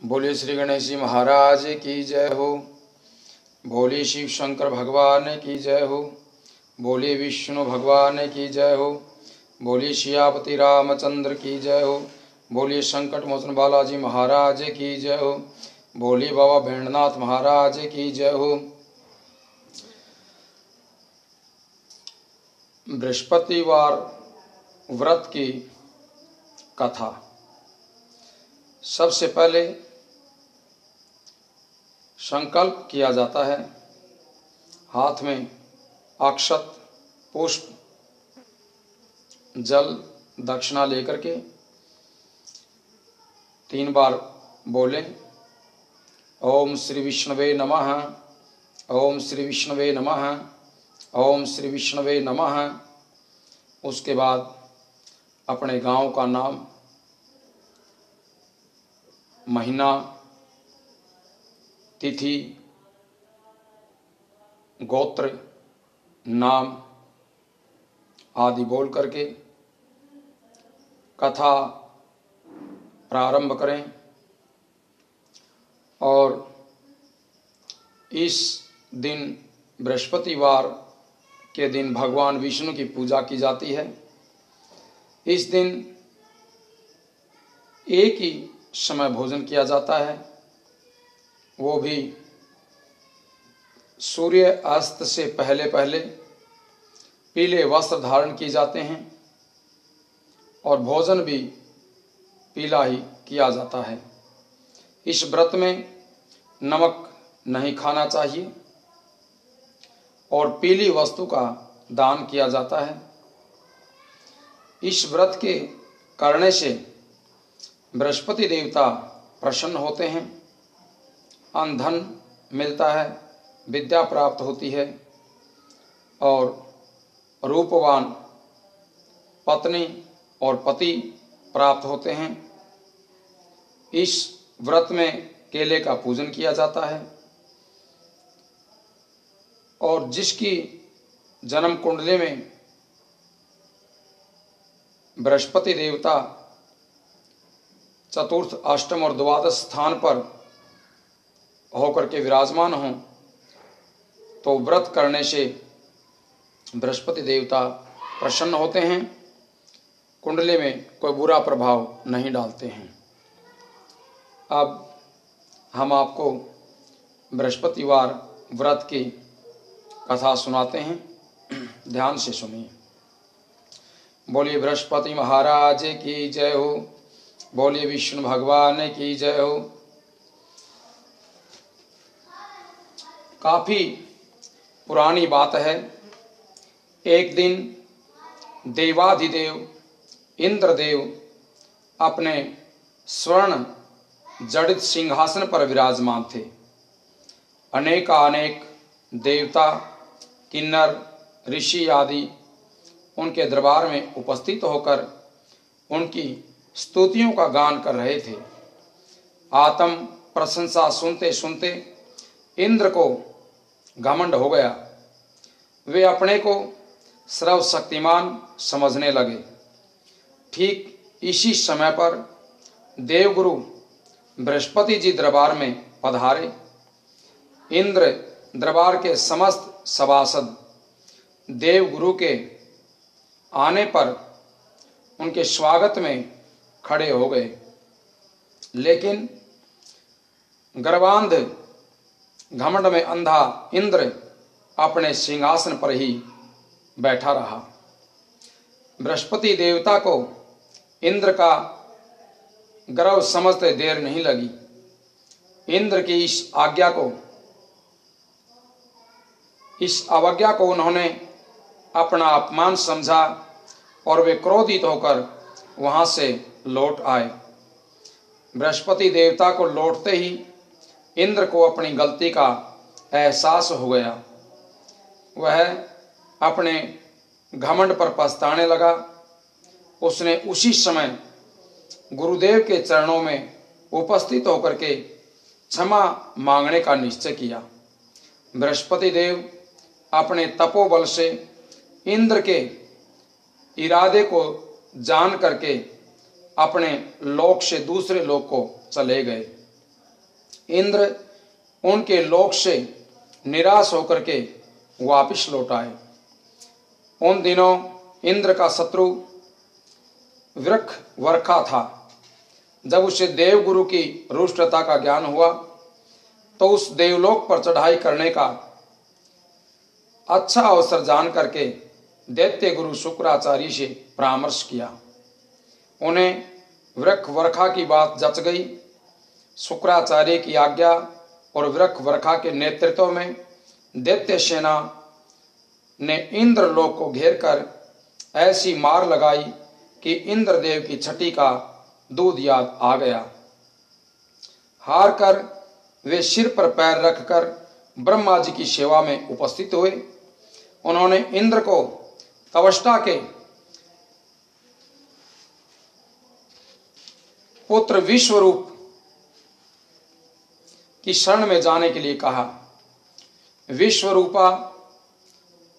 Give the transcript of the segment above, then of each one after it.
बोलिए श्री गणेश जी महाराज की जय हो। बोलिए शिव शंकर भगवान की जय हो। बोलिए विष्णु भगवान की जय हो। बोलिए सियापति रामचंद्र की जय हो। बोलिए संकट मोचन बालाजी महाराज की जय हो। बोलिए बाबा भेंडनाथ महाराज की जय हो। बृहस्पतिवार व्रत की कथा। सबसे पहले संकल्प किया जाता है। हाथ में अक्षत, पुष्प, जल, दक्षिणा लेकर के 3 बार बोलें, ओम श्री विष्णवे नमः, ओम श्री विष्णवे नमः, ओम श्री विष्णवे नमः। उसके बाद अपने गांव का नाम, महीना, तिथि, गोत्र, नाम आदि बोल करके कथा प्रारंभ करें। और इस दिन बृहस्पतिवार के दिन भगवान विष्णु की पूजा की जाती है। इस दिन एक ही समय भोजन किया जाता है, वो भी सूर्य अस्त से पहले पहले पीले वस्त्र धारण किए जाते हैं और भोजन भी पीला ही किया जाता है। इस व्रत में नमक नहीं खाना चाहिए और पीली वस्तु का दान किया जाता है। इस व्रत के करने से बृहस्पति देवता प्रसन्न होते हैं, अन्न धन मिलता है, विद्या प्राप्त होती है और रूपवान पत्नी और पति प्राप्त होते हैं। इस व्रत में केले का पूजन किया जाता है और जिसकी जन्म कुंडली में बृहस्पति देवता चतुर्थ, अष्टम और द्वादश स्थान पर होकर के विराजमान हों तो व्रत करने से बृहस्पति देवता प्रसन्न होते हैं, कुंडली में कोई बुरा प्रभाव नहीं डालते हैं। अब हम आपको बृहस्पतिवार व्रत की कथा सुनाते हैं, ध्यान से सुनिए। बोलिए बृहस्पति महाराज की जय हो। बोलिए विष्णु भगवान की जय हो। काफी पुरानी बात है। एक दिन देवाधिदेव इंद्रदेव अपने स्वर्ण जड़ित सिंहासन पर विराजमान थे। अनेक देवता, किन्नर, ऋषि आदि उनके दरबार में उपस्थित होकर उनकी स्तुतियों का गान कर रहे थे। आत्म प्रशंसा सुनते सुनते इंद्र को घमंड हो गया। वे अपने को सर्वशक्तिमान समझने लगे। ठीक इसी समय पर देवगुरु बृहस्पति जी दरबार में पधारे। इंद्र दरबार के समस्त सभासद देवगुरु के आने पर उनके स्वागत में खड़े हो गए, लेकिन गर्वांध घमंड में अंधा इंद्र अपने सिंहासन पर ही बैठा रहा। बृहस्पति देवता को इंद्र का गर्व समझते देर नहीं लगी। इंद्र की इस अवज्ञा को उन्होंने अपना अपमान समझा और वे क्रोधित होकर वहां से लौट आए। बृहस्पति देवता को लौटते ही इंद्र को अपनी गलती का एहसास हो गया। वह अपने घमंड पर पछताने लगा। उसने उसी समय गुरुदेव के चरणों में उपस्थित होकर के क्षमा मांगने का निश्चय किया। बृहस्पति देव अपने तपोबल से इंद्र के इरादे को जान करके अपने लोक से दूसरे लोक को चले गए। इंद्र उनके लोक से निराश होकर के वापिस लौट आए। उन दिनों इंद्र का शत्रु वृक्ष वर्खा था। जब उसे देवगुरु की रुष्टता का ज्ञान हुआ तो उस देवलोक पर चढ़ाई करने का अच्छा अवसर जान करके दैत्य गुरु शुक्राचार्य से परामर्श किया। उन्हें वृक्ष वर्खा की बात जच गई। शुक्राचार्य की आज्ञा और वृक्ष वर्खा के नेतृत्व में दैत्य सेना ने इंद्रलोक को घेर कर ऐसी मार लगाई कि इंद्रदेव की छठी का दूध याद आ गया। हार कर वे सिर पर पैर रखकर ब्रह्मा जी की सेवा में उपस्थित हुए। उन्होंने इंद्र को तवष्टा के पुत्र विश्वरूप की शरण में जाने के लिए कहा। विश्वरूपा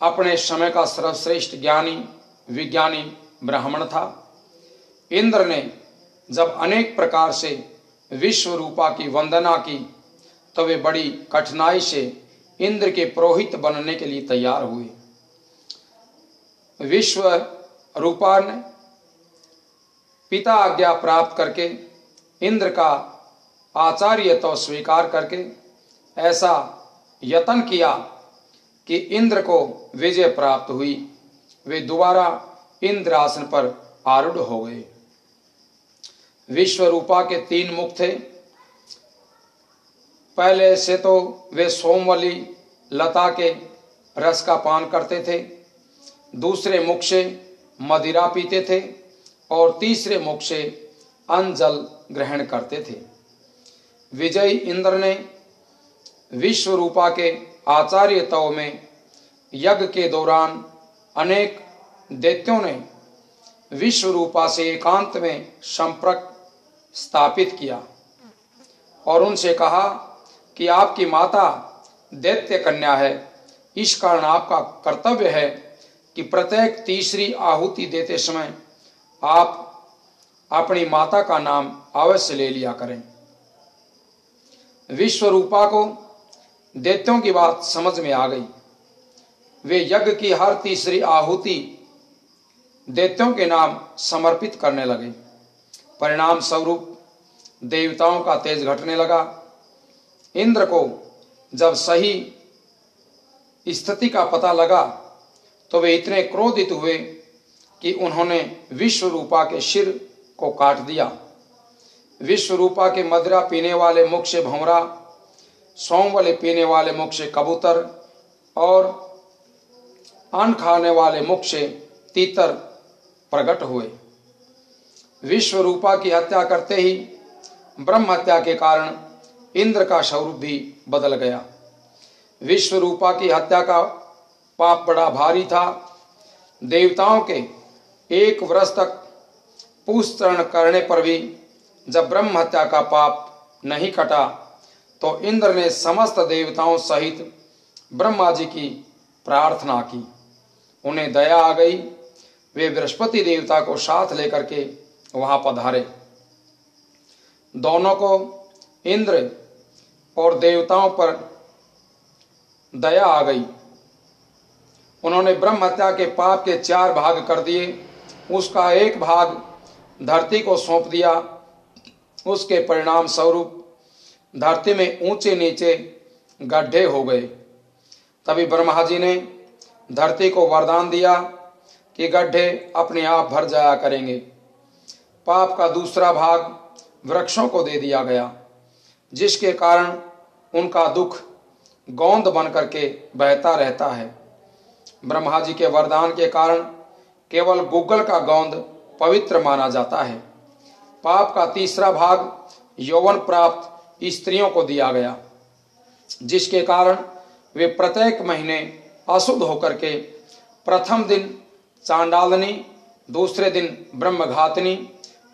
अपने समय का सर्वश्रेष्ठ ज्ञानी विज्ञानी ब्राह्मण था। इंद्र ने जब अनेक प्रकार से विश्वरूपा की वंदना की तो वे बड़ी कठिनाई से इंद्र के पुरोहित बनने के लिए तैयार हुए। विश्वरूपा ने पिता आज्ञा प्राप्त करके इंद्र का आचार्य तो स्वीकार करके ऐसा यत्न किया कि इंद्र को विजय प्राप्त हुई। वे दोबारा इंद्र आसन पर आरूढ़ हो गए। विश्वरूपा के 3 मुख थे। पहले से तो वे सोमवली लता के रस का पान करते थे, दूसरे मुख से मदिरा पीते थे और तीसरे मुख से अन्न जल ग्रहण करते थे। विजयी इंद्र ने विश्वरूपा के आचार्यत्व में यज्ञ के दौरान अनेक दैत्यों ने विश्वरूपा से एकांत में संपर्क स्थापित किया और उनसे कहा कि आपकी माता दैत्य कन्या है, इस कारण आपका कर्तव्य है कि प्रत्येक तीसरी आहुति देते समय आप अपनी माता का नाम अवश्य ले लिया करें। विश्वरूपा को दैत्यों की बात समझ में आ गई। वे यज्ञ की हर तीसरी आहुति दैत्यों के नाम समर्पित करने लगे। परिणाम स्वरूप देवताओं का तेज घटने लगा। इंद्र को जब सही स्थिति का पता लगा तो वे इतने क्रोधित हुए कि उन्होंने विश्वरूपा के सिर को काट दिया। विश्वरूपा के मदिरा पीने वाले मुख से भंवरा, सोमवली पीने वाले मुख से कबूतर और अन्न खाने वाले मुख से तीतर प्रकट हुए। विश्वरूपा की हत्या करते ही ब्रह्म हत्या के कारण इंद्र का स्वरूप भी बदल गया। विश्वरूपा की हत्या का पाप बड़ा भारी था। देवताओं के 1 वर्ष तक पूजन करने पर भी जब ब्रह्म हत्या का पाप नहीं कटा तो इंद्र ने समस्त देवताओं सहित ब्रह्मा जी की प्रार्थना की। उन्हें दया आ गई। वे बृहस्पति देवता को साथ लेकर के वहां पधारे। दोनों को इंद्र और देवताओं पर दया आ गई। उन्होंने ब्रह्म हत्या के पाप के 4 भाग कर दिए। उसका 1 भाग धरती को सौंप दिया। उसके परिणाम स्वरूप धरती में ऊंचे नीचे गड्ढे हो गए। तभी ब्रह्मा जी ने धरती को वरदान दिया कि गड्ढे अपने आप भर जाया करेंगे। पाप का दूसरा भाग वृक्षों को दे दिया गया, जिसके कारण उनका दुख गोंद बन करके बहता रहता है। ब्रह्मा जी के वरदान के कारण केवल गुग्गल का गोंद पवित्र माना जाता है। पाप का तीसरा भाग यौवन प्राप्त स्त्रियों को दिया गया, जिसके कारण वे प्रत्येक महीने अशुद्ध होकर के प्रथम दिन चांडालनी, दूसरे दिन ब्रह्मघातनी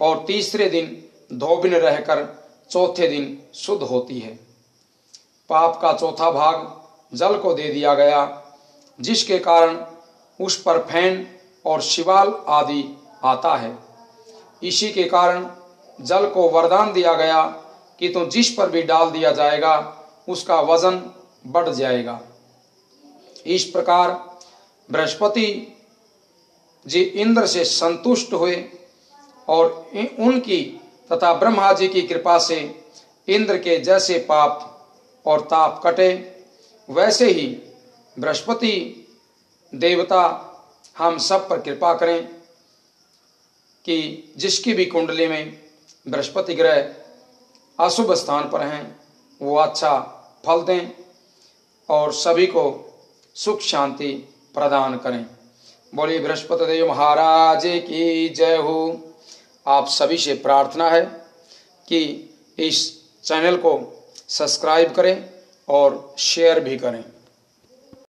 और तीसरे दिन धोबिन रहकर चौथे दिन शुद्ध होती है। पाप का चौथा भाग जल को दे दिया गया, जिसके कारण उस पर फैन और शिवाल आदि आता है। इसी के कारण जल को वरदान दिया गया कि तो जिस पर भी डाल दिया जाएगा उसका वजन बढ़ जाएगा। इस प्रकार बृहस्पति जी इंद्र से संतुष्ट हुए और उनकी तथा ब्रह्मा जी की कृपा से इंद्र के जैसे पाप और ताप कटे, वैसे ही बृहस्पति देवता हम सब पर कृपा करें कि जिसकी भी कुंडली में बृहस्पति ग्रह अशुभ स्थान पर हैं वो अच्छा फल दें और सभी को सुख शांति प्रदान करें। बोलिए बृहस्पति देव महाराज की जय हो। आप सभी से प्रार्थना है कि इस चैनल को सब्सक्राइब करें और शेयर भी करें।